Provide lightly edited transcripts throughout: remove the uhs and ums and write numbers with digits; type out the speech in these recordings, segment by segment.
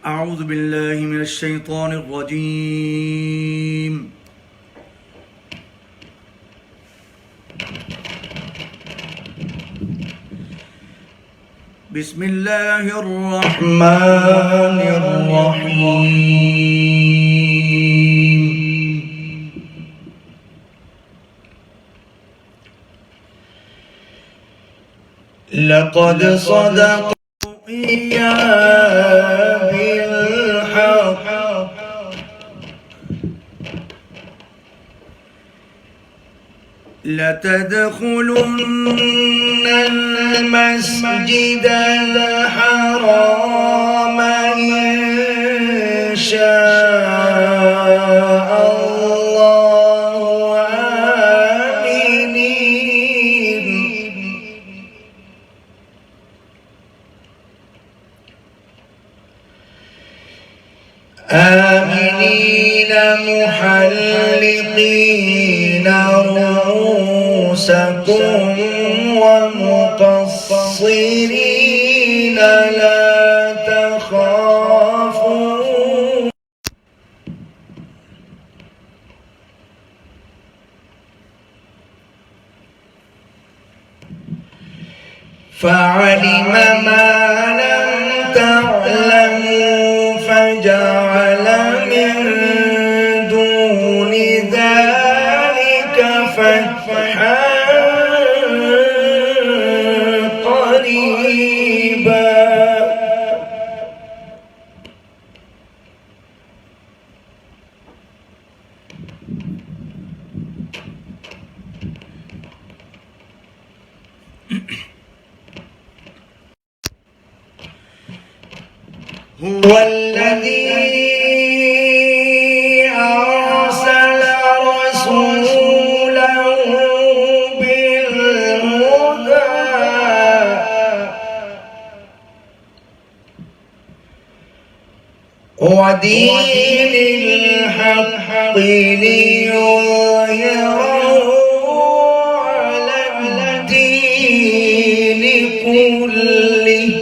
أعوذ بالله من الشيطان الرجيم. بسم الله الرحمن الرحيم. لقد صدق رؤيا بالحق لتدخلن المسجد الحرام إن شاء الله آمنين محلقين رؤوسكم ومقصرين لا تخافون فعلم ما لم تعلموا فجعل من دون ذلك فتحا قريبا هو الذي أرسل رسوله بالهدى ودين الحق ليظهره على الدين كله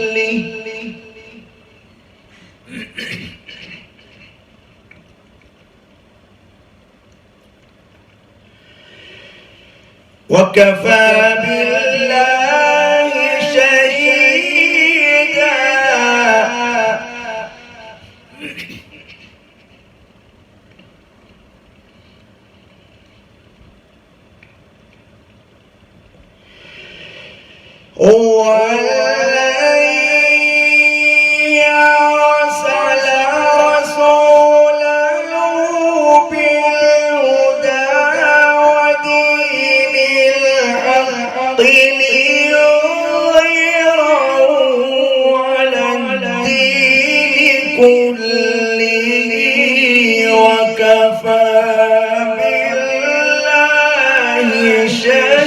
وكفى بالله شهيدا هو الذي أرسل رسوله بالهدى ودين الحق ليظهره على الدين كله وكفى بالله شهيدا.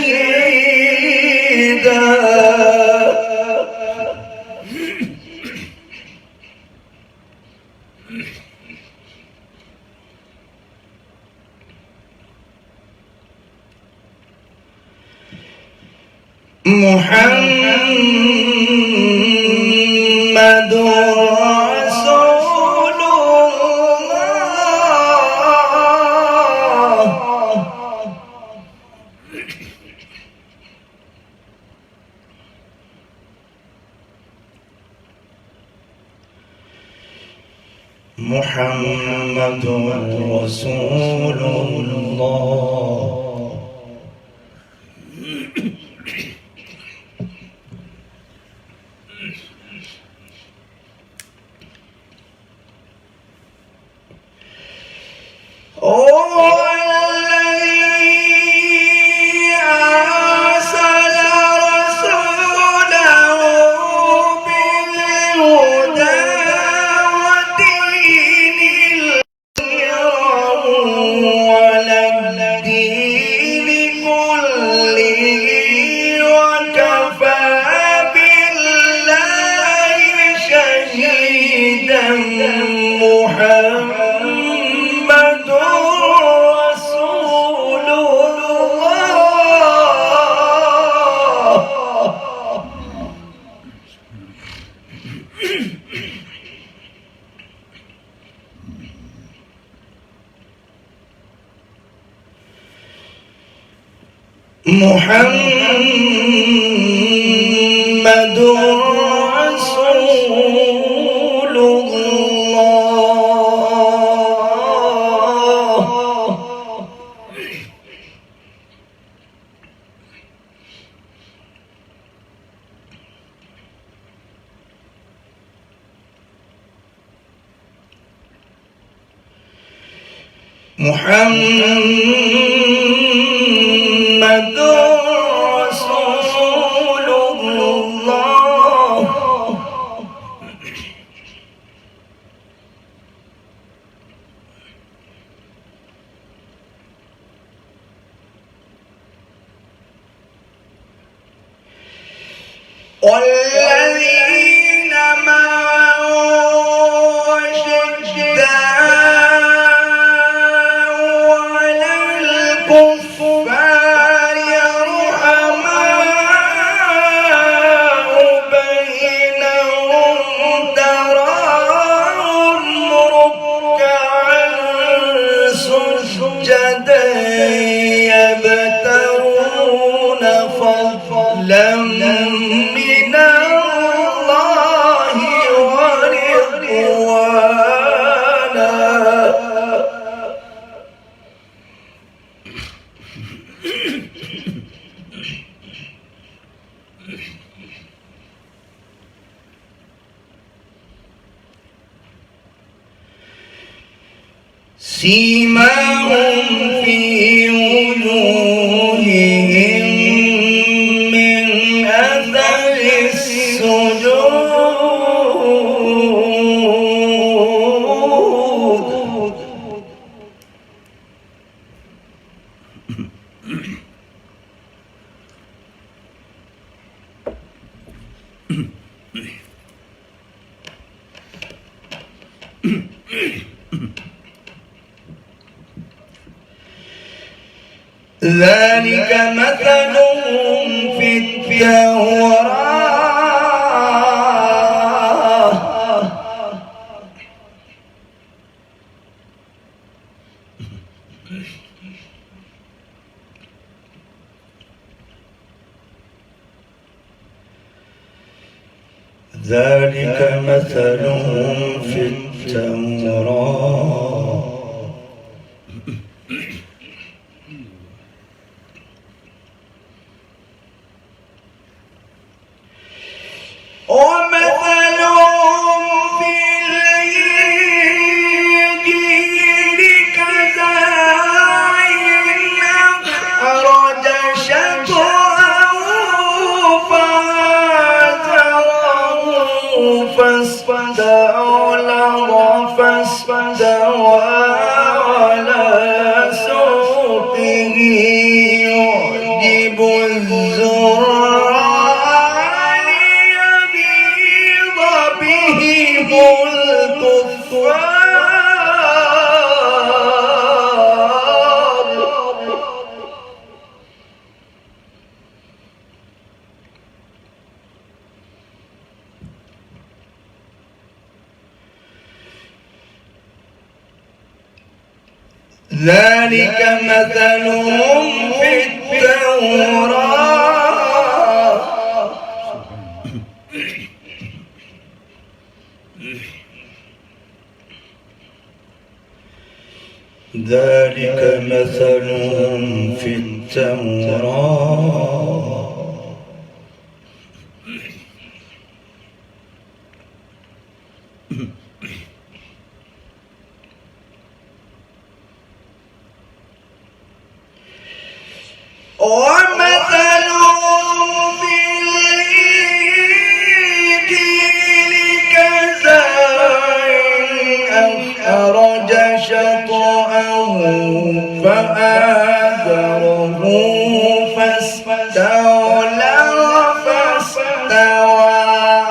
محمد رسول الله محمد رسول الله محمد رسول الله. محمد رسول الله. محمد رسول الله. والذين معه أشداء على الكفار رحماء بينهم تراهم ركعا سجدا يبتغون فضلا من الله ورضوانا. سيماهم في وجوههم من أثر السجود. ذلك مثلهم في التوراة ذلك مثلهم في التوراة ومثلهم في الإنجيل كزرع أخرج شطأه فآزره فاستوى على سوقه يعجب الزراع ليغيظ بهم الكفار. ذلك مثلهم في التوراة ذلك مثلهم في التوراة ومثلهم في الإنجيل كزرع أخرج شطأه فآزره فاستوى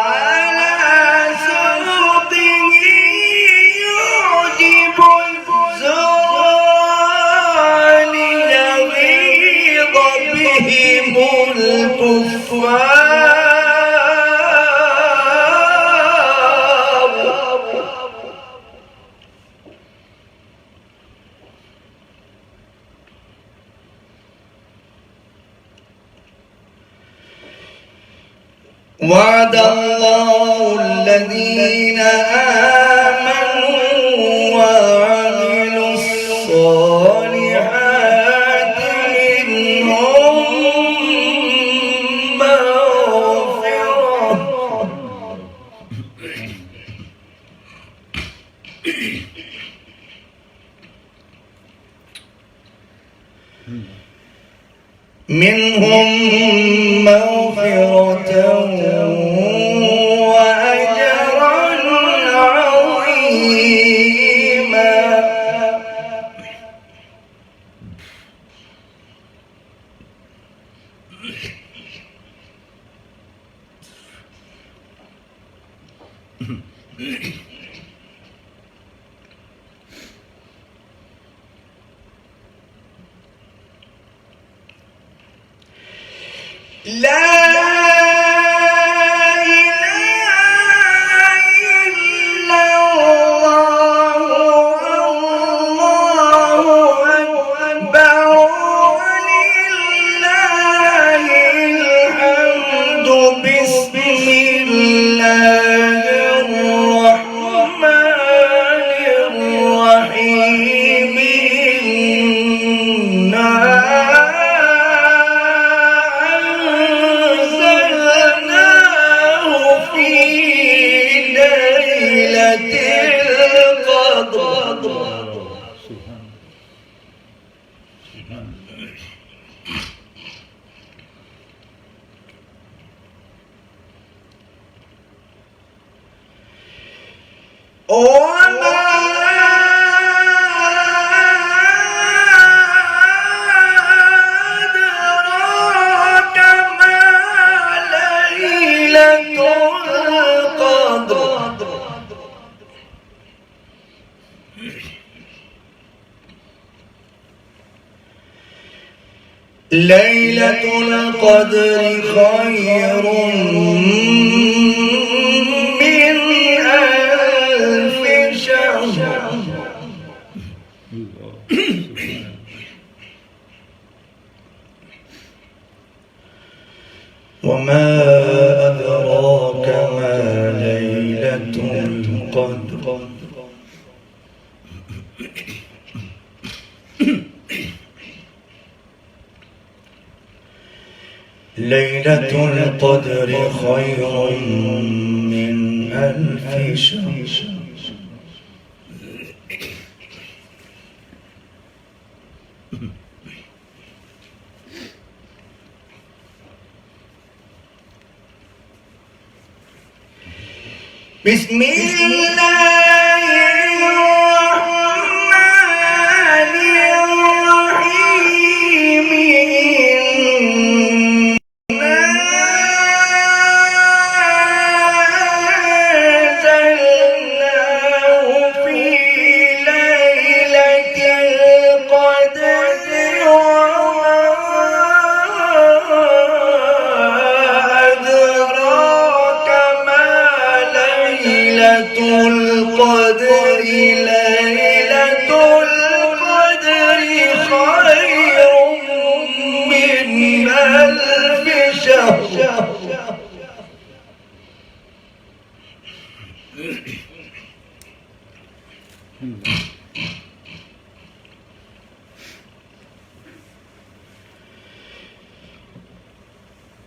على سوقه يعجب الزراع ليغيظ بهم الكفار. وعد الله الذين آمنوا وعملوا الصالحات منهم مغفرة وأجرا عظيما. لا ليلة القدر خير من ألف شهر. وما أدراك ما ليلة القدر. ليلة القدر خير من ألف شهر. بسم الله الرحمن الرحيم.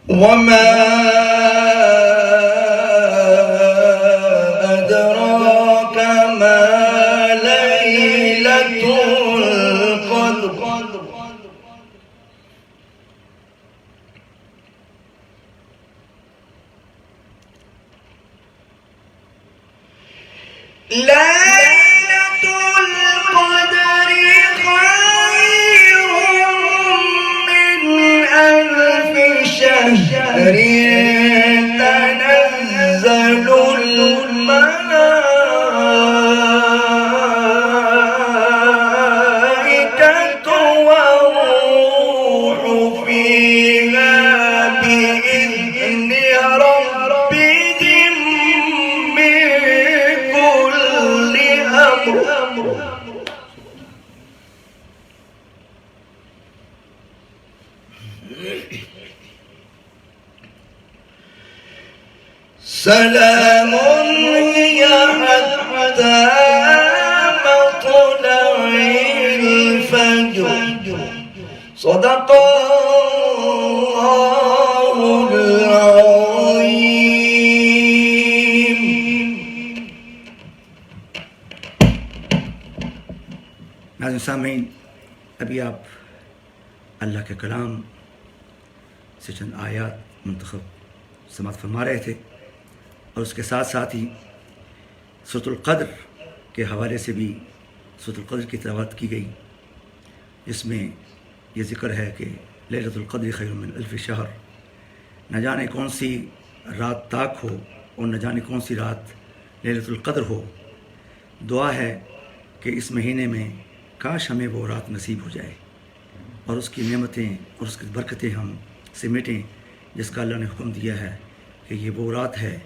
وما أدراك ما ليلة القدر. ليلة القدر خير من ألف شهر. تنزل الملائكة والروح فيها بإذن ربهم من كل أمر. सलामुन हिया हत्ता मत्लइल फज्र सदक़ल्लाहुल अज़ीम। नाज़रीन सामीन, अभी आप अल्लाह के कलाम से चंद आयात मुंतखब समाअत फरमा रहे थे और उसके साथ साथ ही सूरतुल क़द्र के हवाले से भी सूरतुल क़द्र की तिलावत की गई, जिसमें ये ज़िक्र है कि लैलतुल क़द्र खैरुम मिन अल्फ़ि शहर, न जाने कौन सी रात ताक हो और न जाने कौन सी रात लैलतुल क़द्र हो। दुआ है कि इस महीने में काश हमें वो रात नसीब हो जाए और उसकी नेमतें और उसकी बरकतें हम सिमेटें, जिसका अल्लाह ने हुक्म दिया है कि ये वो रात है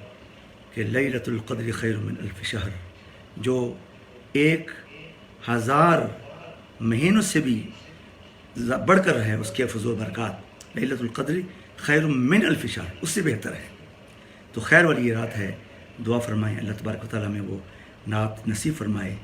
कि लैलतुल क़द्र खैरुम मिन अल्फ़ि शहर, जो 1000 महीनों से भी बढ़कर है उसके फज़ल बरक़ात। लैलतुल क़द्र खैरुम मिन अल्फ़ि शहर, उससे बेहतर है। तो खैर वाली ये रात है। दुआ फरमाएँ अल्लाह तबारक व तआला में वो नात नसीब फरमाए।